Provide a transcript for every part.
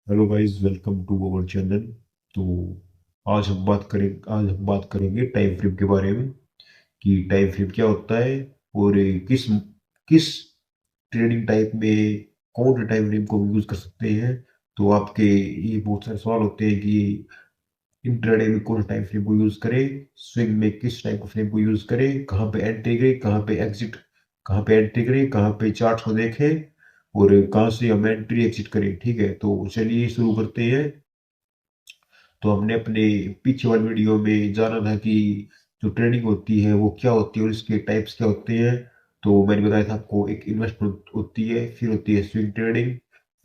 Hello guys, welcome to our channel. तो आज हम बात करेंगे टाइम फ्रेम के बारे में कि टाइम फ्रेम क्या होता है और किस किस ट्रेडिंग टाइप में कौन से टाइम फ्रेम को यूज कर सकते हैं। तो आपके ये बहुत सारे सवाल होते हैं कि इंट्राडे में कौन सा टाइम फ्रेम को यूज करें, स्विंग में किस टाइप का फ्रेम को यूज करें, कहाँ पे एंट्री करें, कहाँ पे एग्जिट, कहाँ पे एंट्री करें, कहाँ पे चार्ट को देखें और कहाँ से हम एंट्री एग्जिट करें। ठीक है, तो चलिए शुरू करते हैं। तो हमने अपने पीछे वाली वीडियो में जाना था कि जो ट्रेडिंग होती है वो क्या होती है और इसके टाइप्स क्या होते हैं। तो मैंने बताया था आपको, एक इन्वेस्टमेंट होती है, फिर होती है स्विंग ट्रेडिंग,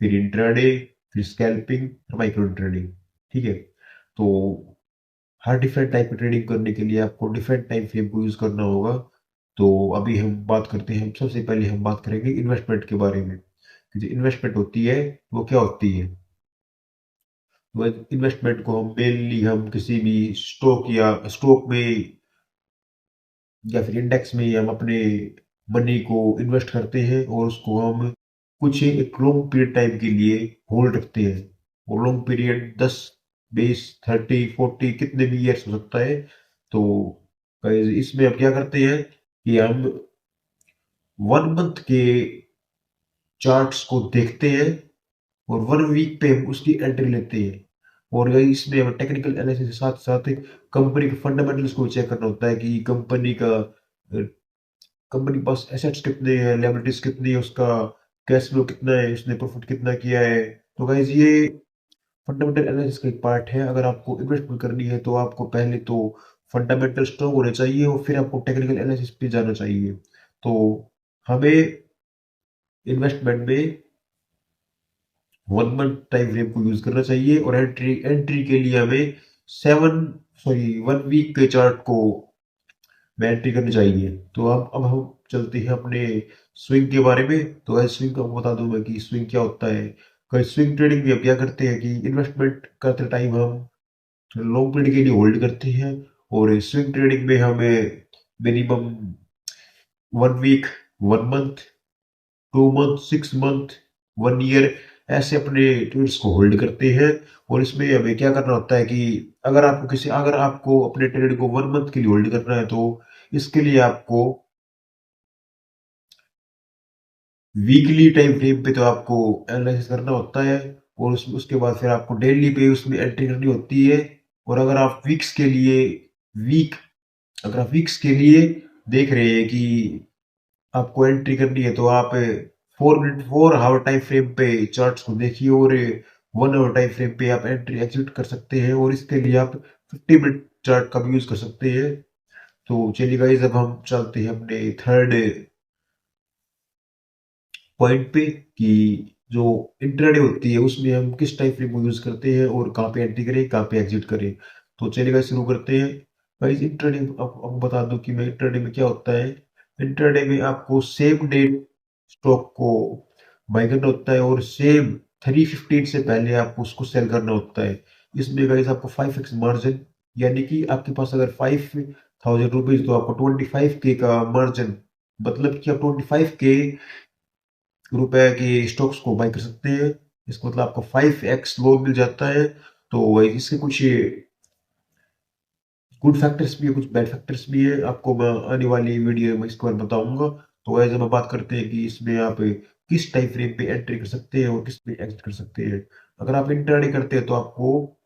फिर इंट्राडे, फिर स्कैल्पिंग, फिर माइक्रो ट्रेडिंग। ठीक है, तो हर डिफरेंट टाइप की ट्रेडिंग करने के लिए आपको डिफरेंट टाइम फ्रेम को यूज करना होगा। तो अभी हम बात करते हैं, सबसे पहले हम बात करेंगे इन्वेस्टमेंट के बारे में कि जो इन्वेस्टमेंट होती है वो क्या होती है। इन्वेस्टमेंट को हम मेनली हम किसी भी स्टॉक में या फिर इंडेक्स में हम अपने मनी को इन्वेस्ट करते हैं और उसको हम कुछ एक लॉन्ग पीरियड टाइम के लिए होल्ड रखते हैं। और लॉन्ग पीरियड 10, 20, 30, 40 कितने भी ईयर्स हो सकता है। तो guys, इसमें हम क्या करते हैं कि हम 1 मंथ के चार्ट्स को देखते हैं और 1 वीक पे हम उसकी एंट्री लेते हैं। और यही इसमें हमें टेक्निकल एनालिसिस के साथ साथ कंपनी के फंडामेंटल्स को चेक करना होता है कि कंपनी के पास एसेट्स कितने हैं, लायबिलिटीज कितनी है, उसका कैश फ्लो कितना है, उसने प्रॉफिट कितना किया है। तो गाइज ये फंडामेंटल एनालिसिस का एक पार्ट है। अगर आपको इन्वेस्टमेंट करनी है तो आपको पहले तो फंडामेंटल स्ट्रॉन्ग होने चाहिए और फिर आपको टेक्निकल एनालिसिस पे जाना चाहिए। तो हमें इन्वेस्टमेंट में 1 मंथ टाइम फ्रेम को यूज करना चाहिए और एंट्री एंट्री के लिए हमें 1 वीक के चार्ट को में एंट्री करनी चाहिए। तो अब हम चलते हैं अपने स्विंग के बारे में। तो वैसे स्विंग का बता दूं मैं कि स्विंग क्या होता है। कई स्विंग ट्रेडिंग में हम क्या करते हैं कि इन्वेस्टमेंट करते टाइम हम लॉन्ग पीरियड के लिए होल्ड करते हैं और स्विंग ट्रेडिंग में हमें minimum 1 week, 1 month, 2 month, 6 month, 1 year ऐसे अपने ट्रेड्स को होल्ड करते हैं। और इसमें हमें क्या करना होता है कि अगर आपको अपने ट्रेड को 1 मंथ के लिए होल्ड करना है तो इसके लिए आपको वीकली टाइम फ्रेम पे तो आपको एनालिसिस करना होता है और उसके बाद फिर आपको डेली पे उसमें एंट्री करनी होती है। और वीक अगर आप वीक्स के लिए देख रहे हैं कि आपको एंट्री करनी है तो आप 4 आवर टाइम फ्रेम पे चार्ट्स को देखिए और 1 आवर टाइम फ्रेम पे आप एंट्री एग्जिट कर सकते हैं और इसके लिए आप 50 मिनट चार्ट का भी यूज कर सकते हैं। तो चलिए गाइस, अब हम चलते हैं अपने थर्ड पॉइंट पे कि जो इंट्राडे होती है उसमें हम किस टाइम फ्रेम को यूज करते हैं और कहाँ पे एंट्री करें, कहाँ पे एग्जिट करें। तो चलिए गाइस शुरू करते हैं। गाइस इंट्राडे, अब बता दूं कि मैं इंट्राडे में क्या होता है। इंट्राडे में आपको सेम डे स्टॉक को बाय करना होता है और सेम 3:15 से पहले आपको उसको सेल करना होता है। इसमें गाइस आपको 5x मार्जिन, यानी कि आपके पास अगर 5,000 रुपीज तो आपको 25K का मार्जिन, मतलब कि आप 25K रुपए के स्टॉक्स को बाय कर सकते हैं। इसका मतलब आपको 5x लोन मिल जाता है। तो इसके कुछ गुड फैक्टर्स भी है, कुछ बैड फैक्टर्स भी है, आपको मैं आने वाली वीडियो में इसके बारे में बताऊंगा। तो ऐसे हम बात करते हैं कि इसमें आप किस टाइम फ्रेम पे एंट्री कर सकते हैं और किस पे एग्जिट कर सकते हैं। अगर आप इंट्राडे करते हैं तो आपको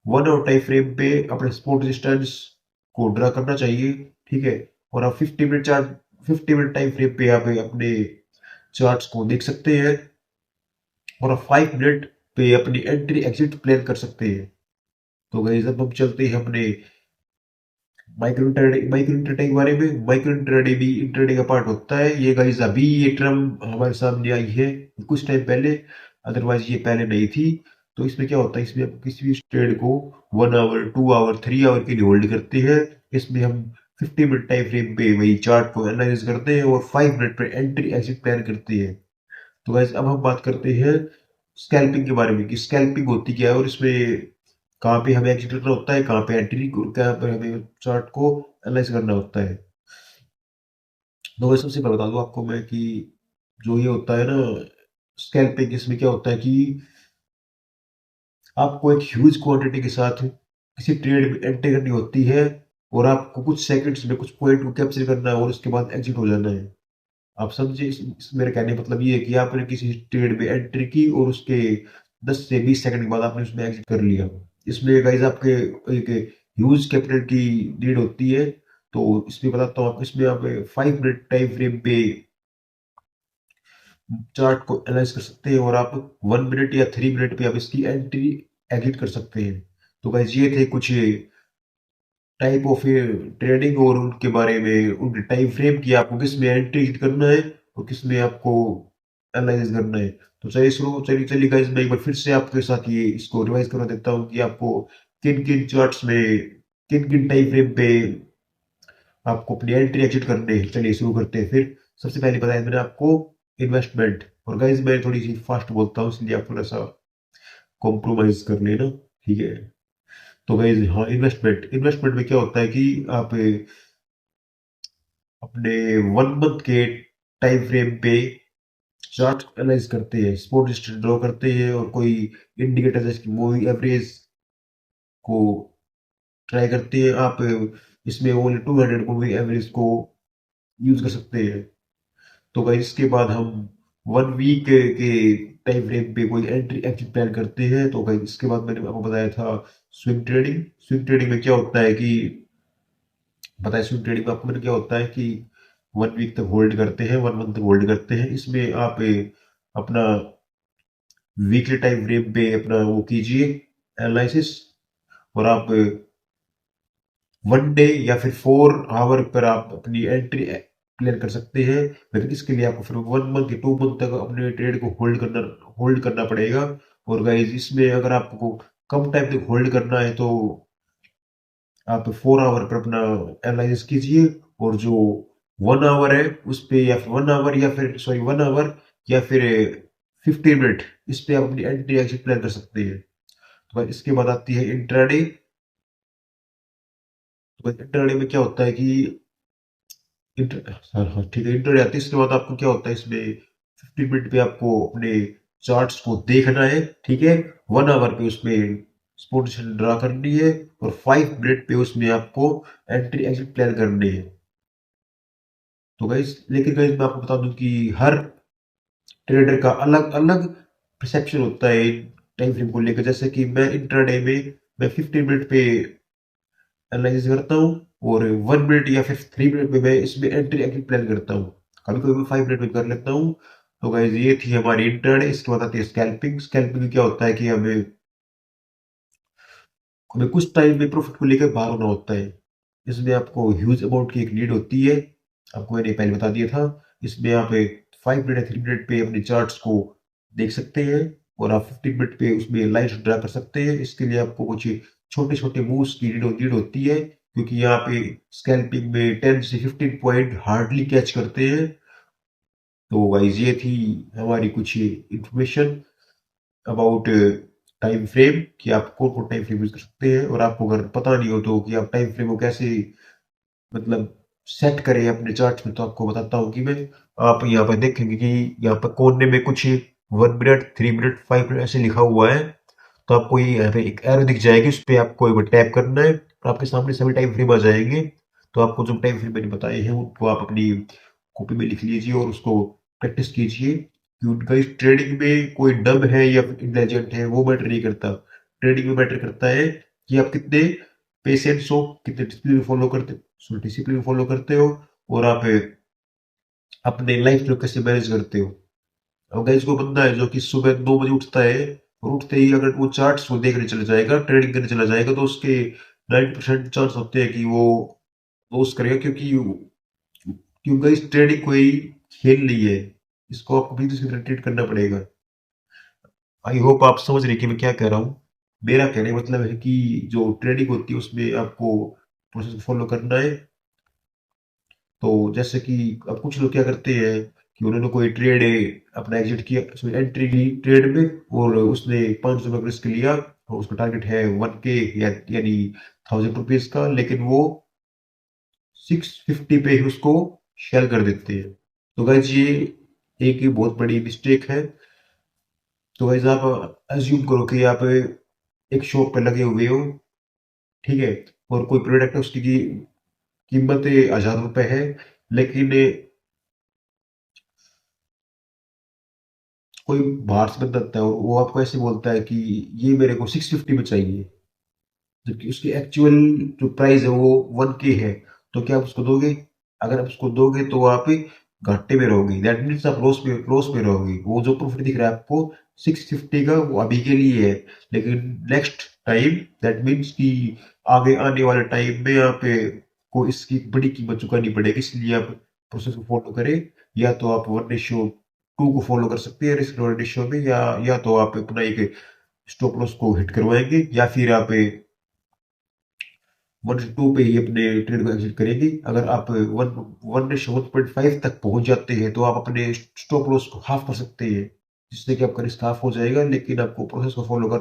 1 आवर टाइम फ्रेम पे अपने सपोर्ट रेजिस्टेंस को ड्रा करना चाहिए। ठीक है, और आप 50 मिनट टाइम फ्रेम पे आप अपने चार्ट्स को देख सकते हैं और आप 5 मिनट पे अपनी एंट्री एग्जिट प्लान कर सकते हैं। तो गाइस अब हम चलते हैं अपने माइक्रो इंट्राडे के बारे में। माइक्रो इंट्राडे भी इंट्राडे का पार्ट होता है। ये गाइस अभी ये टर्म हमारे सामने आई है कुछ टाइम पहले, अदरवाइज ये पहले नहीं थी। तो इसमें क्या होता है, इसमें हम किसी भी ट्रेड को 1 आवर, 2 आवर, 3 आवर के लिए होल्ड करते हैं। इसमें हम 50 मिनट टाइम फ्रेम पे वही चार्ट को एनालाइज करते हैं और 5 मिनट पे एंट्री एग्जिट प्लान करते हैं। तो गाइस अब हम बात करते हैं स्कैल्पिंग के बारे में कि स्कैल्पिंग होती क्या है और इसमें कहाँ पे हमें एग्जिट करना होता है, कहाँ पे एंट्री, कहाँ पे हमें चार्ट को एनालाइज करना होता है। तो वैसे सबसे पहले बता दूं आपको मैं कि जो ये होता है ना स्कैल्पिंग, इसमें क्या होता है कि आपको एक ह्यूज क्वांटिटी के साथ किसी ट्रेड में एंट्री करनी होती है और आपको कुछ सेकंड्स में कुछ पॉइंट को कैप्चर करना है और उसके बाद एग्जिट हो जाना है। आप समझे? मेरे कहने का मतलब ये है कि आपने किसी ट्रेड में एंट्री की और उसके 10 से 20 सेकंड के बाद आपने उसमें एग्जिट कर लिया। इसमें गाइस आपके एक ह्यूज कैपिटल की नीड होती है। तो इसमें बताता हूँ, आप इसमें आप 5 मिनट टाइम फ्रेम पे चार्ट को एनालाइज कर सकते हैं और आप 1 मिनट या 3 मिनट पे आप इसकी एंट्री एग्जिट कर सकते हैं। तो गाइस ये थे कुछ टाइप ऑफ ट्रेडिंग और उनके बारे में, उनके टाइम फ्रेम की, आपको किस में एंट्री एग्जिट करना है और किस में आपको एनालाइज करना है। तो चलिए शुरू चलिए चलिए गाइस, मैं एक बार फिर से आपके साथ ये इसको रिवाइज करवा देता हूँ कि आपको किन किन चार्ट्स में किन किन टाइम फ्रेम पे आपको अपनी एंट्री एग्जिट करने हैं। चलिए शुरू करते हैं फिर। सबसे पहले बताया मैंने आपको इन्वेस्टमेंट, और गाइस मैं थोड़ी सी फास्ट बोलता हूँ इसलिए आप थोड़ा सा कॉम्प्रोमाइज कर लेना, ठीक है? तो गाइस हाँ, इन्वेस्टमेंट इन्वेस्टमेंट में क्या होता है कि आप अपने 1 मंथ के टाइम फ्रेम पे चार्ट एनालाइज करते हैं, स्पॉट लिस्ट ड्रॉ करते हैं और कोई इंडिकेटर जैसे कि मूवी एवरेज को ट्राई करते हैं। आप इसमें ओनली 200 मूवी एवरेज को यूज कर सकते हैं। तो गाइस इसके बाद हम 1 वीक के टाइम फ्रेम पे कोई एंट्री एग्जिट प्लान करते हैं। तो गाइस इसके बाद मैंने आपको बताया था स्विंग ट्रेडिंग। स्विंग ट्रेडिंग में क्या होता है कि, पता है स्विंग ट्रेडिंग में आपको मैंने क्या होता है कि 1 वीक तक होल्ड करते हैं, 1 मंथ तक होल्ड करते हैं। इसमें आप अपना वीकली टाइम फ्रेम पे अपना वो कीजिए एनालिसिस, और आप 1 डे या फिर 4 आवर पर आप अपनी एंट्री क्लियर कर सकते हैं। लेकिन इसके लिए आपको फिर 1 मंथ या 2 मंथ तक अपने ट्रेड को होल्ड करना पड़ेगा। और गाइज इसमें अगर आपको कम टाइम तक होल्ड करना है तो आप 4 आवर पर अपना एनालिसिस कीजिए, और जो 1 आवर है उस पे, या फिर 1 आवर या फिर सॉरी 1 आवर या फिर 15 मिनट, इस पे आप अपनी एंट्री एग्जिट प्लान कर सकते हैं। तो भाई इसके बाद आती है इंट्राडे। तो भाई इंट्राडे में क्या होता है कि हाँ हाँ ठीक है, इंट्राडे आती है। इसके बाद आपको क्या होता है, इसमें 15 मिनट पे आपको अपने चार्ट्स को देखना है, ठीक है? 1 आवर पे उसमें पोजीशन ड्रा करनी है, और 5 मिनट पे उसमें आपको एंट्री एग्जिट प्लान करनी है। तो गाइस लेकिन गाइस मैं आपको बता दूं कि हर ट्रेडर का अलग अलग परसेप्शन होता है टाइम फ्रेम को लेकर। जैसे कि मैं इंट्राडे में मैं 15 मिनट पे एनालिसिस करता हूँ, और 1 मिनट या फिर 3 मिनट में मैं इसमें एंट्री एग्जिट प्लान करता हूँ। कभी कभी मैं 5 मिनट में कर लेता हूँ। तो गाइस ये थी हमारी इंट्राडे। इसके बाद आती है स्कैल्पिंग। स्कैल्पिंग में क्या होता है कि हमें हमें कुछ टाइम में प्रॉफिट को लेकर बाहर होना होता है। इसमें आपको ह्यूज अमाउंट की एक नीड होती है, आपको मैंने पहले बता दिया था। इसमें आप 5 मिनट या 3 मिनट पे अपने चार्ट्स को देख सकते हैं, और आप 15 मिनट पे उसमें लाइन्स ड्रा कर सकते हैं। इसके लिए आपको कुछ छोटे छोटे मूव्स की नीड होती है, क्योंकि यहाँ पे स्कैल्पिंग में 10 से 15 पॉइंट हार्डली कैच करते हैं। तो गाइस ये थी हमारी कुछ इंफॉर्मेशन अबाउट टाइम फ्रेम, कि आप कौन कौन टाइम फ्रेम यूज कर सकते हैं। और आपको अगर पता नहीं हो तो कि आप टाइम फ्रेम को कैसे मतलब सेट करें अपने चार्ट में, तो आपको बताता हूँ कि मैं, आप यहाँ पर देखेंगे कि यहाँ पर कोने में कुछ 1 मिनट, 3 मिनट, 5 मिनट ऐसे लिखा हुआ है। तो आपको ये यहाँ पे एक एरो दिख जाएगी, उस पर आपको एक बार टैप करना है, तो आपके सामने सभी टाइम फ्रेम आ जाएंगे। तो आपको जो टाइम फ्रेम मैंने बताए हैं उनको आप अपनी कॉपी में लिख लीजिए और उसको प्रैक्टिस कीजिए, कि उनका इस ट्रेडिंग में कोई डम है या इंटेलिजेंट है वो मैटर नहीं करता। ट्रेडिंग में मैटर करता है कि आप कितने पेशेंस हो, कितने डिसिप्लिन फॉलो करते हो, और आप अपने लाइफ को कैसे मैनेज करते हो। अब गाइस को बंदा है जो कि सुबह 9 बजे उठता है, और उठते ही अगर वो चार्ट्स को देखने चला जाएगा, ट्रेडिंग करने चला जाएगा, तो उसके 90% चांस होते हैं कि वो लॉस करेगा, क्योंकि इस ट्रेडिंग कोई खेल नहीं है, इसको आपको बिजनेस की तरह ट्रीट करना पड़ेगा। आई होप आप समझ रहे कि मैं क्या कह रहा हूँ। मेरा कहने का मतलब है कि जो ट्रेडिंग होती है उसमें आपको प्रोसेस फॉलो करना है। तो जैसे कि अब कुछ लोग क्या करते हैं कि उन्होंने कोई ट्रेड अपना एग्जिट किया, उसमें एंट्री ली ट्रेड में, और उसने 500 का रिस्क लिया, और उसका टारगेट है 1K यानी 1000 रुपीज का, लेकिन वो 650 पे ही उसको शेयर कर देते हैं। तो गाइज ये एक बहुत बड़ी मिस्टेक है। तो गाइज आप अज्यूम करो कि आप एक शॉप पे लगे हुए हो, ठीक है, और कोई प्रोडक्ट है उसकी कीमत 1000 रुपए है, लेकिन कोई बाहर से बंदा आता है और वो आपको ऐसे बोलता है कि ये मेरे को 650 में चाहिए, जबकि उसकी एक्चुअल जो प्राइस है वो 1K है। तो क्या आप उसको दोगे? अगर आप उसको दोगे तो आप घाटे में रहोगे, दैट मीन्स आप लॉस में रहोगे। वो जो प्रॉफिट दिख रहा है आपको 650 का, वो अभी के लिए है, लेकिन नेक्स्ट टाइम, दैट मीन्स कि आगे आने वाले टाइम में आप को इसकी बड़ी कीमत चुकानी पड़ेगी। इसलिए आप प्रोसेस को फॉलो करें, या तो आप 1:2 को फॉलो कर सकते हैं रिस्क रेशियो में, या तो आप अपना एक स्टॉप लॉस को हिट करवाएंगे, या फिर आप 1:2 पे ही अपने ट्रेड को एग्जिट करेंगे। अगर आप 1:1.5 तक पहुंच जाते हैं तो आप अपने स्टॉप लॉस को हाफ कर सकते हैं, जिससे कि आपका रिस्क हाफ हो जाएगा, लेकिन आपको प्रोसेस को फॉलो करना